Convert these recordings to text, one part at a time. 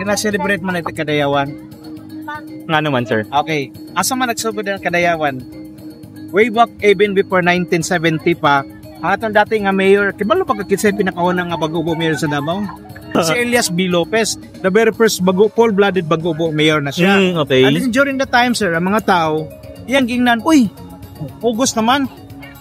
Nag-celebrate man ito Kadayawan? Nga naman, sir. Okay. Asa man nagsugod ng Kadayawan? Way back even before 1970 pa, ang atong dati nga mayor, kibalo pa kakitsay pinakauna nga bago-ubo mayor sa Davao? Si Elias B. Lopez, the very first full-blooded bago-ubo mayor na siya. Okay. And during the time, sir, ang mga tao, iyang gingnan, uy, August naman,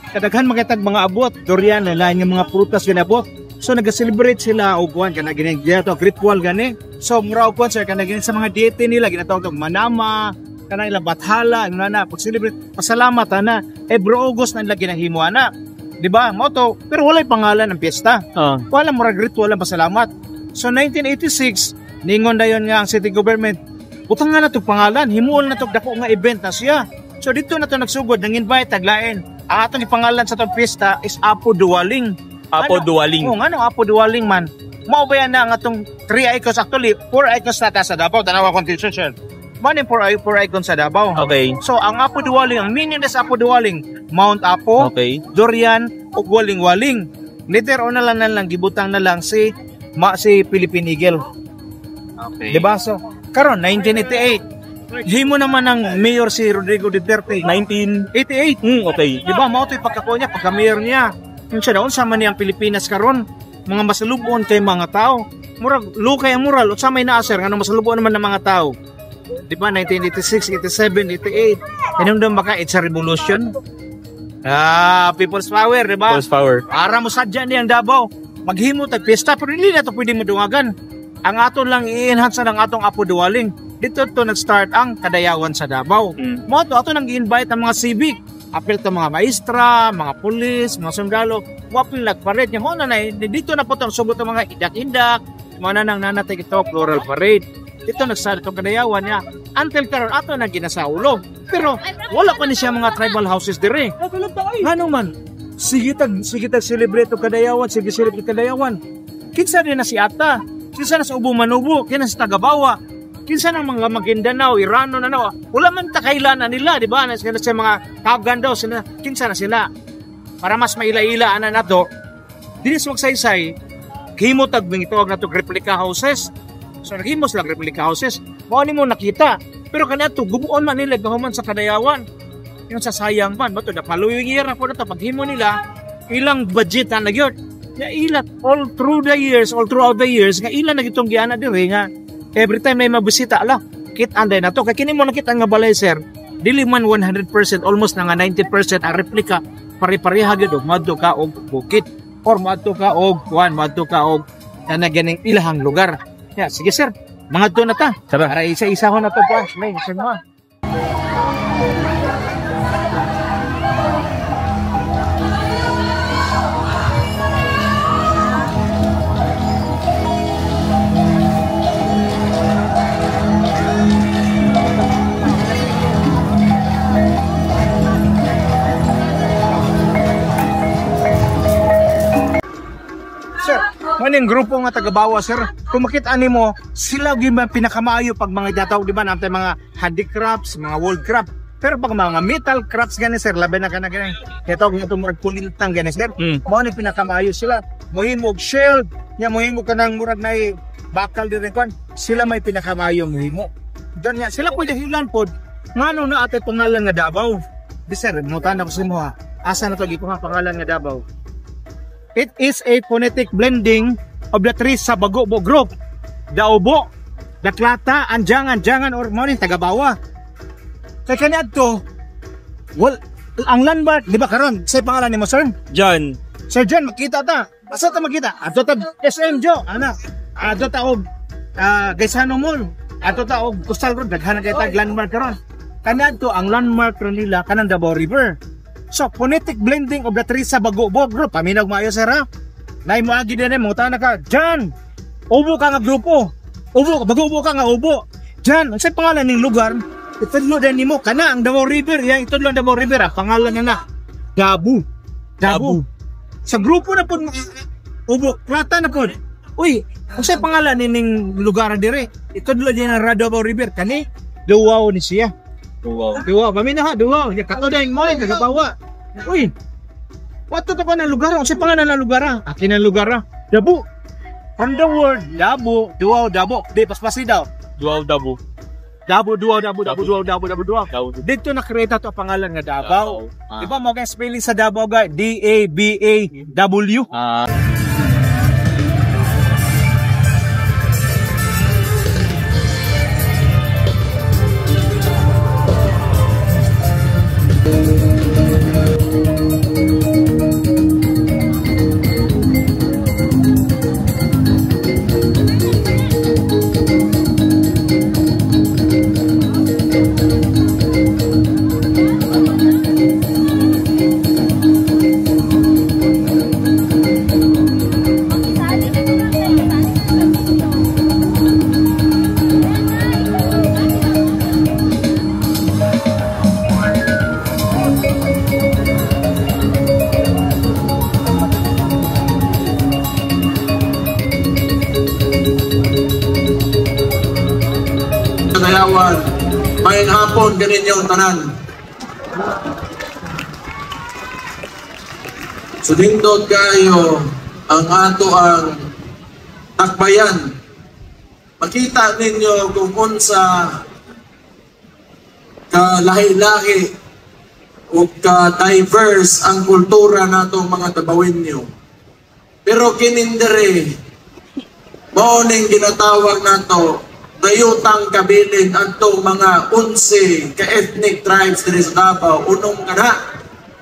kadaghan makitag mga abot, durian, lain ng mga prutas ginabot. So nag-celebrate sila og kuan kana gini to ritual gani. So mura og kuan sir kana gini sa mga deity nila ginatawag og manama, kana ila bathala, ano na pag-celebrate. Pasalamat ana. Every August na nila ginahimo ana. Di ba? Mo to, pero walay pangalan ng piyesta. Wala mura ritual ang pasalamat. So 1986 ningon dayon nga ang city government. Butang nga na to pangalan, himuon na to dako nga event na siya. So dito na to nagsugod nang invite taglain. Ang atong pangalan sa tong piyesta is Apo Duwaling. Apo Duwaling. Oo, ano Apo Duwaling man. Mao ba yan na ang atong 3 icons actually, 4 icons na sa Davao, tanawa constitution. Man yung 4 icons sa Davao. Okay. So ang Apo Duwaling, ang meaning sa Apo Duwaling, Mount Apo, okay, Durian, ug Waling-Waling. Later on na lang gibutang na lang si Philippine Eagle. Okay. Diba? So karon 1988. Himo naman ang mayor si Rodrigo Duterte 1988. Okay. Diba? Mao to'y pagkako niya, pagka-mayor niya. Yung siya daon sama niyang Pilipinas karon, mga masalubon kay mga tao. Murag lukay ang mural, sa may naaser nga masalubon naman ng mga tao. Di ba 1986, 87, 88. Kanang daw baka it's a revolution. People's power, di ba? People's power. Para mo sadya niyang Davao. Maghimo tag piyesta pero hindi na to pwede madungagan. Ang aton lang i-enhance ng atong Apo Duwaling. Dito to nag-start ang Kadayawan sa Davao. Mo to ato nang i-invite ang mga civic. Apil to mga maestra, mga pulis, mga sundalo, wapil nagparade niya. Muna na, dito na po itong sugot ng mga idak-indak, mga nang nanatay ito, floral parade. Dito nagsalit itong Kadayawan niya. Until karon ato na ginasaulo. Pero wala pa ni siya mga tribal houses dire. Ano man, sige tag celebrate itong Kadayawan, sige celebrate Kadayawan. Kinsa din na si Ata, kinsa na sa Ubo Manubo, kinsa sa Tagabawa. Kinsa ng mga Maguindanao, Irano na nawa, wala man takailan na nila, di ba? Sila sa mga Kagan daw, sila, kinsa na sila. Para mas maila-ila na nato, dinis magsaysay, himo tagbing ito na ito replica houses. So naghimo sila replica houses, mao mo nakita. Pero kanato, gubuon man nila, gahuman sa Kadayawan. Yung sa sayang man, bato na following year na po na ito, paghimo nila, ilang budget na nagyot. Ya ilat, all throughout the years, nga ilan na itong giana dire nga, every time na mabisita, kit-anday na to. Kaya kini mo nakita nga balay, sir, dili man 100%, almost na nga 90% ang replika, pare-pareha gito, madto ka og bukit, or madto ka og na ganing ilahang lugar. Yeah, sige sir, mga to na ta. Para isa-isa ho na to pa. May isa mo. Maning grupo nga tagabawa sir, kung makita nimo sila gyud pinakamaayo pag mga dataw di ba namtay mga handicrafts, mga wood craft. Pero pag mga metal crafts gani sir, labi na kana gani. Ito murag kulintang gani sir. Mao ni pinakamaayo sila. Mohimo og shield, nya mohimo kanang murag nay bakal dire kon. Sila may pinakamaayo mohimo. Dan nya sila pwede hilan pod. Ngano na atay pangalan nga Davao. Di sir, mo tanong ko sa imo ha. Asa na to gi pangalan nga Davao? It is a phonetic blending of the three sa Bago-Bo group. Daobo, Daklata, Anjangan, or Morning, Tagabawa. Kaya kanyan to, well, ang landmark, di ba karon? Sa pangalan ni mo, sir? John. Sir John, makita ta. Asa ta makita? Ato ta SM Jo, ana. Ato ta og Gaisano Mall. Ato ta og Coastal Road, daghan kay tag landmark karon. Kanyan to, ang landmark ron nila, kanang Davao River. So, phonetic blending of the three sa Bago-Bo group. Paminaw maayo sir ha. Nay mo agi din mo ta ka. Jan. Ubo ka nga grupo. Ubo, Bago-Bo ka nga ubo. Jan, unsay pangalan ning lugar? Itudlo din nimo kana ang Davao River, yang itudlo ang Davao River pangalan na Dabu. Sa grupo na pud ubo, plata na pud. Uy, unsay pangalan ning lugar dire? Itudlo din ang Davao River kani Duwaw ni siya. Wow. Duwaw, mamina ha, duwaw. Ya kato na yung mall, kagabawa. Uy, wato to pa ng lugar? Kasi pangalan ng lugar ha? Akin ang lugar ha? Dabo. From the word, Dabo, duwaw, Dabo. Di, paspasi daw. Dual Dabo. Dabo, duwaw, duwaw. Dabo. Dito nakreta to ang pangalan nga Davao. Ah. Di ba mo kayong spelling sa Davao guys? D-A-B-A-W. Kadayawan, may hapon ganin yung tanan. Sudindot kayo ang ato ang takbayan. Makita ninyo kung unsa ka-lahi-lahi o ka-diverse ang kultura natong mga Dabawinyo. Pero kinindere, maoning ginatawag nato nayutang kabilin atong mga 11 ka-ethnic tribes diri sa Davao. Unong kana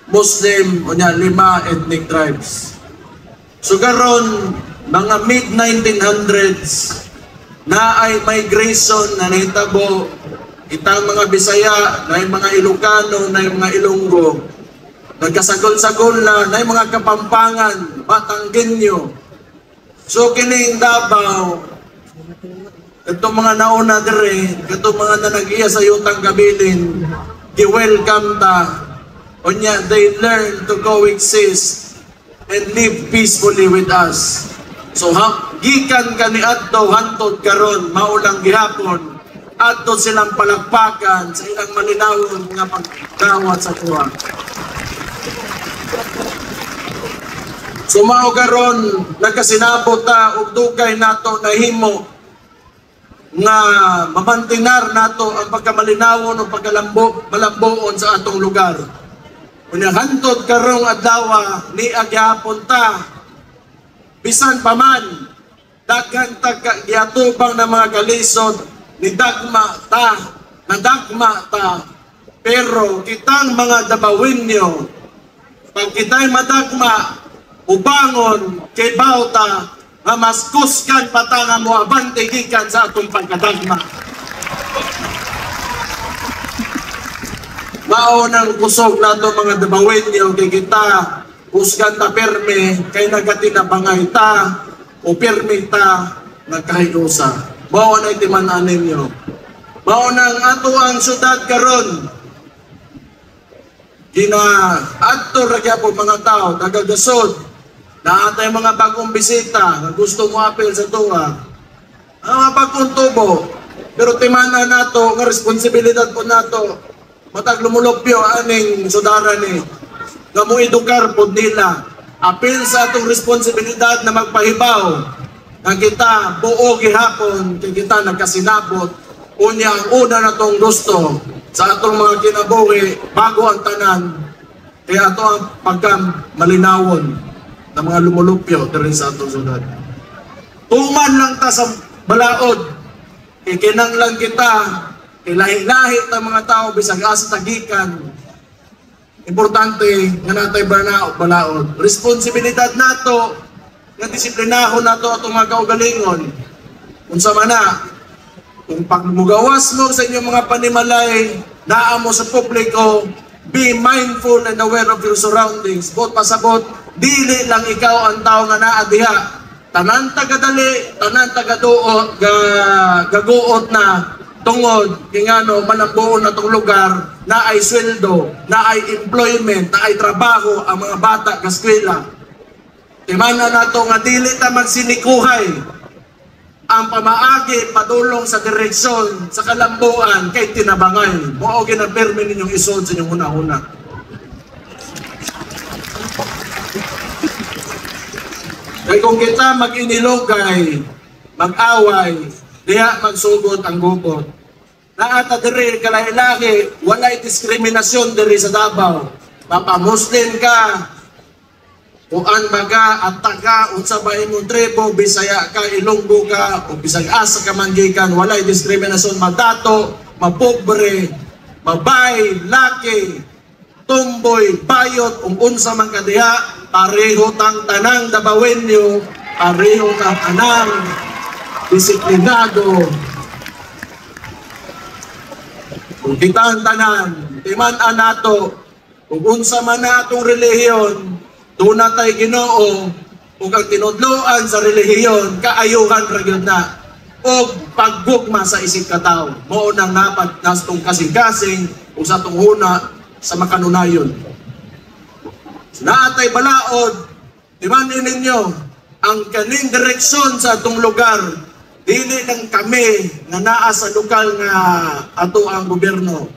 Muslim unya 5 ethnic tribes. So karon mga mid-1900s na ay migration na nahitabo itang mga Bisaya, na mga Ilocano, na mga Ilonggo. Nagkasagol-sagol na mga Kapampangan, Batanggenyo. So kining Davao, itong mga nauna dire, itong mga nanag-iya sa yutang kabilin, gi-welcome ta. Unya, they learn to coexist and live peacefully with us. So, gikan kani adto hantod karon maulang gihapon, adto silang palakpakan sa ilang malinawon nga pagdawat sa tuwa. So, mao karon nagkasinabot ta og dugay nato na himo nga mamantinar nato ang pagkamalinawon o pagkalambuon sa atong lugar. Unya hantod karong adlaw ni agyapon ta bisan pa man daghan giatubang na mga kalisod ni dagma ta pero kitang mga Dabawinyo pag kitay madagma ubangon kay bawta nga mas kuskan patanga mo abante gikan sa atong pagkadagma. Mao nang kusog nato mga Dabawinyo kay kita kuskan ta perme kay nagatinabangay ta o perme ta nagkahiusa. Mao na itiman-an ninyo. Mao nang ato ang syudad karon. Adto ra gyapon mga tao nagagasod na atay mga bagong bisita na gusto mo apel sa tuwa. Ang mga bagong tubo. Pero timana nato nga responsibilidad po nato matag lumulupyo aning sudara ni nga mo edukar pod nila apil sa atong responsibilidad na magpahibaw nga kita buo gihapon kay kita nagkasinabot unya ang una natong gusto sa atong mga kinabuhi bago ang tanan kaya ato ang pagkamalinawon ng mga lumulupyo diri sa atong syudad. Tuman lang ta sa balaod kay kinanglan kita ilahi-lahi ng mga tao bisag asa tagikan. Importante nga natay balaod. Responsibilidad nato nga disiplinahon nato atong mga kaugalingon. Unsa man na kung pagmugawas mo sa inyong mga panimalay, naa mo sa publiko, be mindful and aware of your surroundings. Bot pasabot, dili lang ikaw ang tao nga naa diha. Tanan tagadali, tanan tagaduot, gaguot na tungod kingano malambuon na tong lugar na ay sweldo, na ay employment, na ay trabaho ang mga bata kaskwela. Timana nato nga dili ta magsinikuhay ang pamaagi padulong sa direksyon sa kalambuan kay tinabangay. Mao ginapirmi ninyong isod sa inyong una-una. Kaya kung kita mag-inilogay, mag-away, diya magsugod ang gubot. Naata diri kalahilaki, walay diskriminasyon diri sa Davao. Mapa-Muslim ka, uan baga at taga unsa ba imong tribo, Bisaya ka, Ilonggo ka, o bisag asa ka man gikan, walay diskriminasyon, madato, mapobre, mabay, laki, tumboy, bayot, unsa man ka diha, pareho tang tanang Davaoenyo, pareho tang tanang disiplinado. Kung kita ang tanan, timan-an nato, kung unsa man na atong relihiyon, doon na tayo Ginoo, kung ang tinudloan sa relihiyon, kaayuhan ragyod na, o paggugma sa isip katao. Mo nang napat nastong kasing-kasing, o sa itong huna, sa makanunayon. Naatay balaod, timanin ninyo, ang kaning direksyon sa itong lugar, dili lang kami na naa sa lokal nga ato ang gobyerno.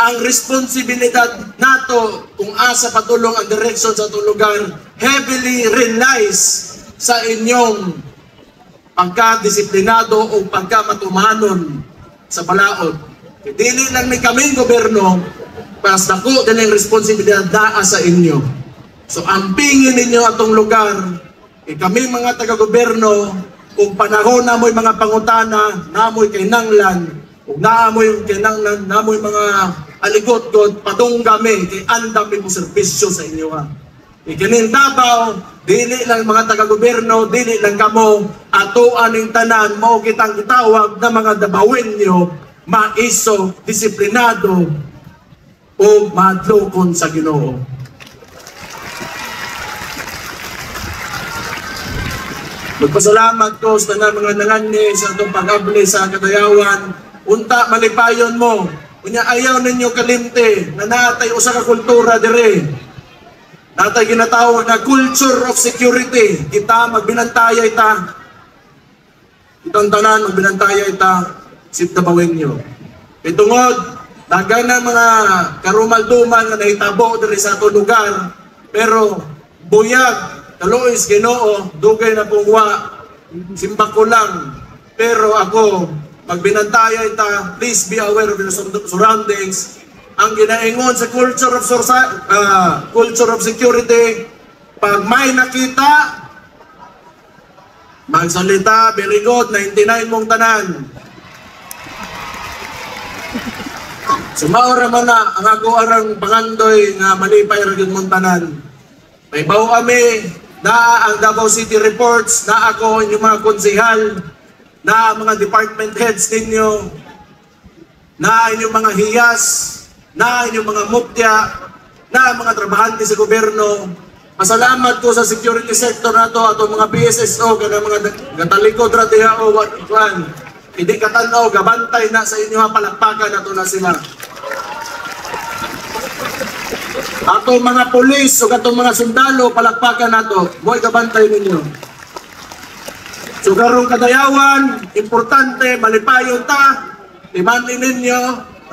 Ang responsibilidad nato kung asa patulong ang direksyon sa itong lugar, heavily relies sa inyong pagka-disiplinado o pagka-matumanon sa balaod. Dili lang ni kaming gobyerno, pas dako din ang responsibilidad naa sa inyo. So ampingin ninyo atong lugar, kami mga taga-gobyerno, kung panahon na mo'y mga pangutana, namoy kinanglan, kung naamoy kinanglan, namoy mga aligot-god, padung kami, kay andam mo serbisyo sa inyo ha. Ikanin Davao, dili lang mga taga-gobyerno, dili lang kamo, atuan ng tanan, mao kitang gitawag na mga Davaoenyo, maiso, disiplinado, o madlokon sa Ginoo. Magpasalamat ko sa mga nangani sa itong pag-abli sa Kadayawan. Unta, malipayon mo. Kunya ayaw ninyo kalimte na natay usa ka kultura dire. Natay ginatawag na culture of security. Kita magbinantaya ita. Itong tanan magbinantaya ita sip Davaoenyo. Itungod, dagan na mga karumal-duman na nahitabo dire sa itong lugar. Pero buyag, Kalois, Ginoo, dugay na pungwa, simba ko lang. Pero ako, magbinantaya ita, please be aware of your surroundings. Ang ginaingon sa culture of security, pag may nakita, magsalita, very good, 99 mong tanan. Sumaura man na, ang ako arang pangandoy nga malipay rin mong tanan. May bawo kami, na ang Davao City Reports, na ako, inyong mga konsehal, na mga department heads ninyo, na inyong mga hiyas, na inyong mga muptya, na mga trabahante sa gobyerno. Pasalamat ko sa security sector na to, atong mga PSSO, kana mga gatalikod ratiha o watuan. Hindi katanaw, gabantay na sa inyo, palakpakan na to na sila. Atong mga pulis o atong mga sundalo, palakpakan nato. Mo'y kabantay ninyo. So karong Kadayawan, importante, malipayon ta. Imanin ninyo,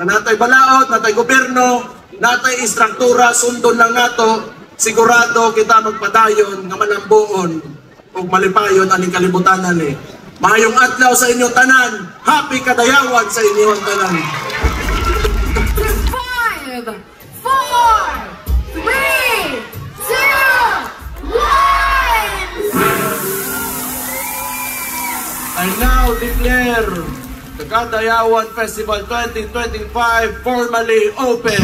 na natay balaod, natay gobyerno, natay istruktura, sundon lang nato. Sigurado kita magpadayon nga manambuon o malipayon aning kalibutanan ni. Mayong adlaw sa inyong tanan. Happy Kadayawan sa inyong tanan. 5, 4, 3, 2, 1. I now declare the Kadayawan Festival 2025 formally open.